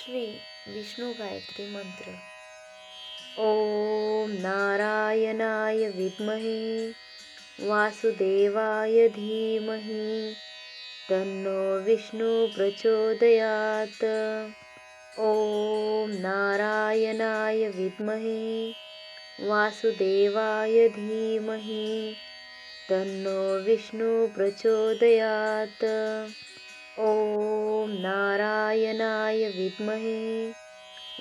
श्री विष्णु गायत्री मंत्र। ओम नारायणाय विद्महे वासुदेवाय धीमहि तन्नो विष्णु प्रचोदयात्। ओम नारायणाय विद्महे वासुदेवाय धीमहि तन्नो विष्णु प्रचोदयात्। ओम नारायणाय विद्महे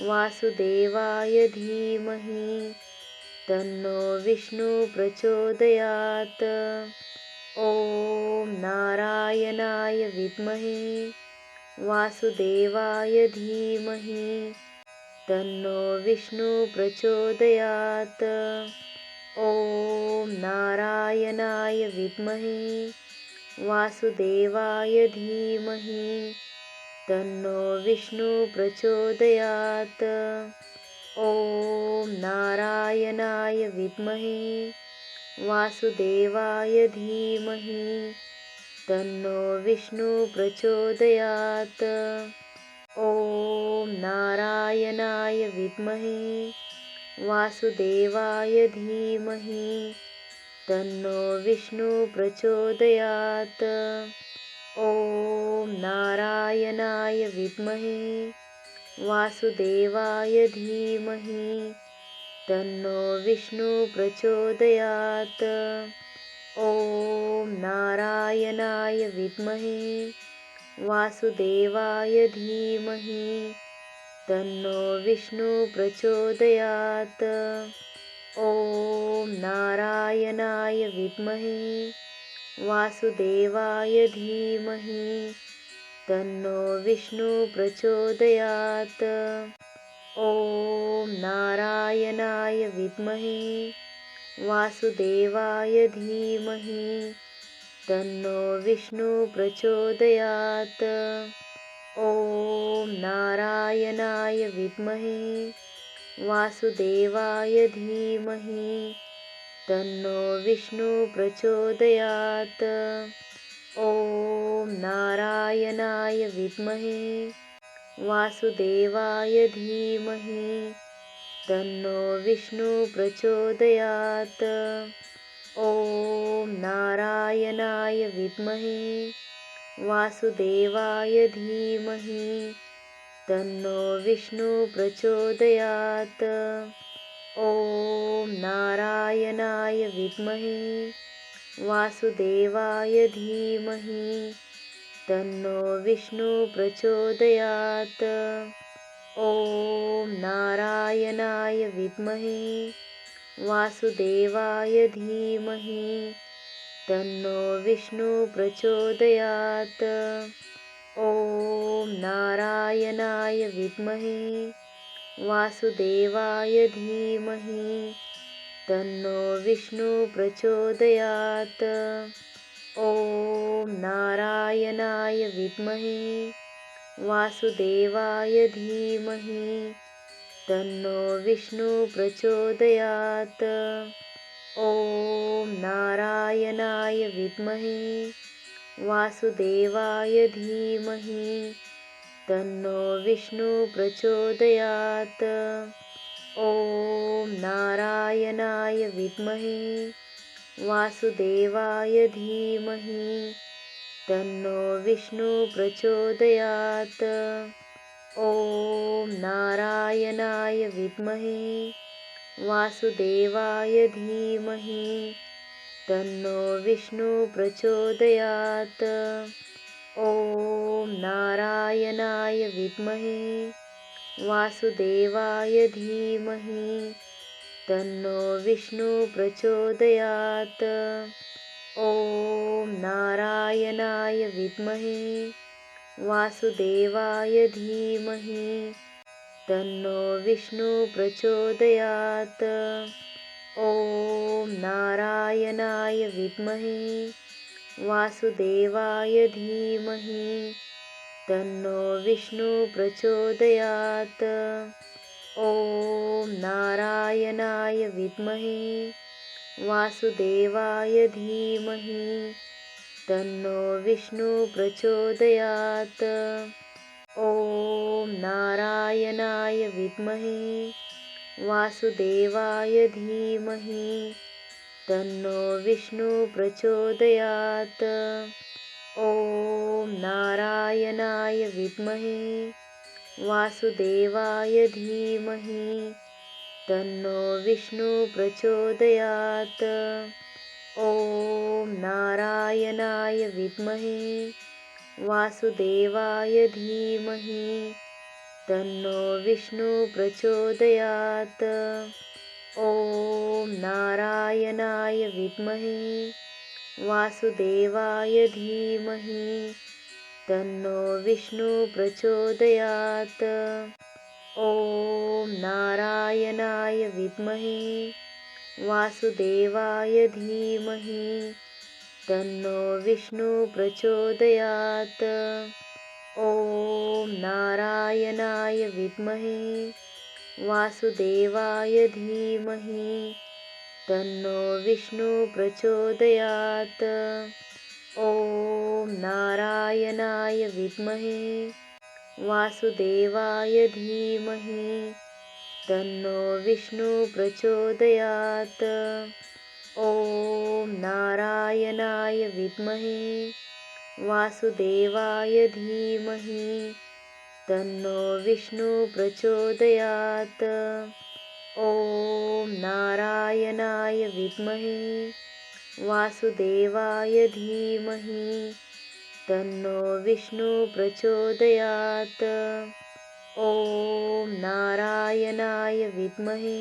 वासुदेवाय धीमहि तन्नो विष्णु प्रचोदयात्। ओम नारायणाय विद्महे वासुदेवाय धीमहि तन्नो विष्णु प्रचोदयात्। ओम नारायणाय विद्महे वासुदेवाय धीमहि तन्नो विष्णु प्रचोदयात्। ओम नारायणाय विद्महे वासुदेवाय धीमहि तन्नो विष्णु प्रचोदयात्। ओम नारायणाय विद्महे वासुदेवाय धीमहि तन्नो विष्णु प्रचोदयात्। ओम नारायणाय विद्महे वासुदेवाय धीमहि तन्नो विष्णु प्रचोदयात्। ओम नारायणाय विद्महे वासुदेवाय धीमहि तन्नो विष्णु प्रचोदयात्। ओम नारायणाय विद्महे वासुदेवाय धीमहि तन्नो विष्णु प्रचोदयात्। ओम नारायणाय विद्महे वासुदेवाय धीमहि तन्नो विष्णु प्रचोदयात्। ओम नारायणाय विद्महे वासुदेवाय धीमहि तन्नो विष्णु प्रचोदयात्। ओम नारायणाय विद्महे वासुदेवाय धीमहि तन्नो विष्णु प्रचोदयात्। ओम नारायणाय विद्महे वासुदेवाय धीमहि तन्नो विष्णु प्रचोदयात्। ओम नारायणाय विद्महे वासुदेवाय धीमहि तन्नो विष्णु प्रचोदयात्। ओम नारायणाय विद्महे वासुदेवाय धीमहि तन्नो विष्णु प्रचोदयात्। ओम नारायणाय विद्महे वासुदेवाय धीमहि तन्नो विष्णु प्रचोदयात्। ओम नारायणाय विद्महे वासुदेवाय धीमहि तन्नो विष्णु प्रचोदयात्। ओम नारायणाय विद्महे वासुदेवाय धीमहि तन्नो विष्णु प्रचोदयात्। ओम नारायणाय विद्महे वासुदेवाय धीमहि तन्नो विष्णु प्रचोदयात्। ओम नारायणाय विद्महे वासुदेवाय धीमहि तन्नो विष्णु प्रचोदयात्। ओम नारायणाय विद्महे वासुदेवाय धीमहि तन्नो विष्णु प्रचोदयात्। ओम नारायणाय विद्महे वासुदेवाय धीमहि तन्नो विष्णु प्रचोदयात्। ओम नारायणाय विद्महे वासुदेवाय धीमहि तन्नो विष्णु प्रचोदयात्। ओम नारायणाय विद्महे वासुदेवाय धीमहि तन्नो विष्णु प्रचोदयात्। ओम नारायणाय नारायणाय विद्महे वासुदेवाय धीमहि तन्नो विष्णु प्रचोदयात्। ॐ नारायणाय विद्महे वासुदेवाय धीमहि तन्नो विष्णु प्रचोदयात्। ॐ नारायणाय विद्महे वासुदेवाय धीमहि तन्नो विष्णु प्रचोदयात्। ॐ नारायणाय विद्महे वासुदेवाय धीमहि तन्नो विष्णु प्रचोदयात्। ॐ नारायणाय विद्महे वासुदेवाय धीमहि तन्नो विष्णु प्रचोदयात्। ॐ नारायणाय विद्महे वासुदेवाय धीमहि तन्नो विष्णु प्रचोदयात्। ॐ नारायणाय विद्महे वासुदेवाय धीमहि तन्नो विष्णु प्रचोदयात्। ॐ नारायणाय विद्महे वासुदेवाय धीमहि तन्नो विष्णु प्रचोदयात्। ॐ नारायणाय विद्महे वासुदेवाय धीमहि तन्नो विष्णु प्रचोदयात्। ॐ नारायणाय विद्महे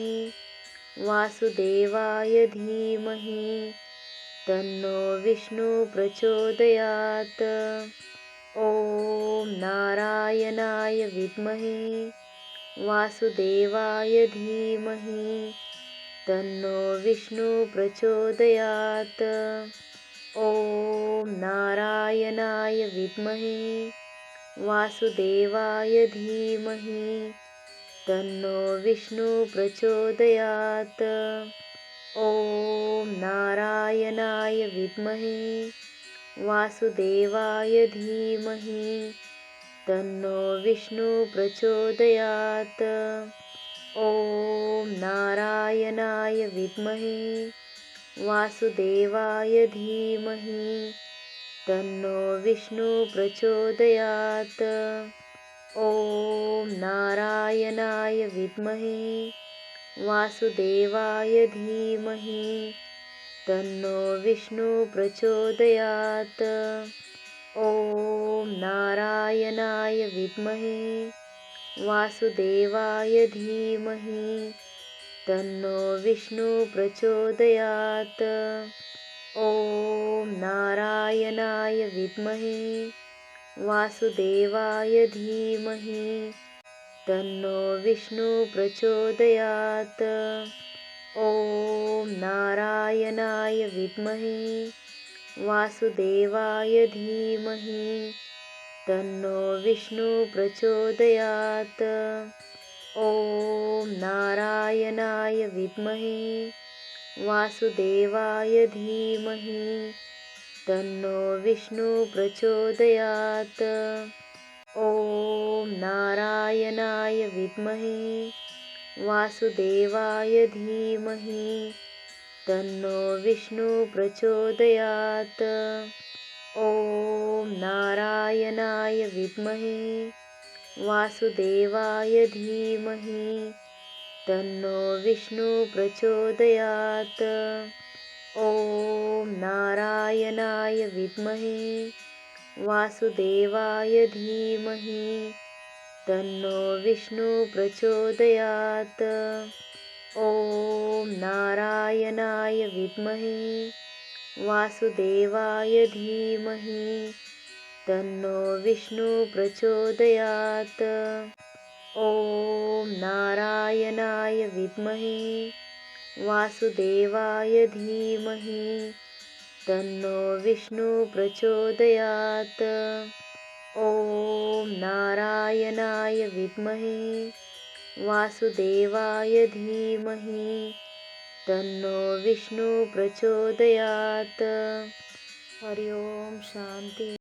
वासुदेवाय धीमहि तन्नो विष्णु प्रचोदयात्। ॐ नारायणाय विद्महे वासुदेवाय धीमहि तन्नो विष्णु प्रचोदयात्। ॐ नारायणाय विद्महे वासुदेवाय धीमहि तन्नो विष्णु प्रचोदयात्। ॐ नारायणाय विद्महे वासुदेवाय धीमहि तन्नो विष्णु प्रचोदयात्। ॐ नारायणाय विद्महे वासुदेवाय धीमहि तन्नो विष्णु प्रचोदयात्। ॐ नारायणाय विद्महे वासुदेवाय धीमहि तन्नो विष्णु प्रचोदयात्। ॐ नारायणाय विद्महे वासुदेवाय धीमहि तन्नो विष्णु प्रचोदयात्। ॐ नारायणाय विद्महे वासुदेवाय धीमहि तन्नो विष्णु प्रचोदयात्। ॐ नारायणाय विद्महे वासुदेवाय धीमहि तन्नो विष्णु प्रचोदयात्। ॐ नारायणाय विद्महे वासुदेवाय धीमहि तन्नो विष्णु प्रचोदयात्। ॐ नारायणाय विद्महे वासुदेवाय धीमहि तन्नो विष्णु प्रचोदयात्। ॐ नारायणाय विद्महे वासुदेवाय धीमहि तन्नो विष्णु प्रचोदयात्। ॐ नारायणाय विद्महे वासुदेवाय धीमहि तन्नो विष्णु प्रचोदयात्। ॐ नारायणाय विद्महे वासुदेवाय धीमहि तन्नो विष्णु प्रचोदयात्। ॐ नारायणाय विद्महे वासुदेवाय धीमहि तन्नो विष्णु प्रचोदयात्। ॐ नारायणाय विद्महे वासुदेवाय धीमहि तन्नो विष्णु प्रचोदयात्। हरि ओम शांति।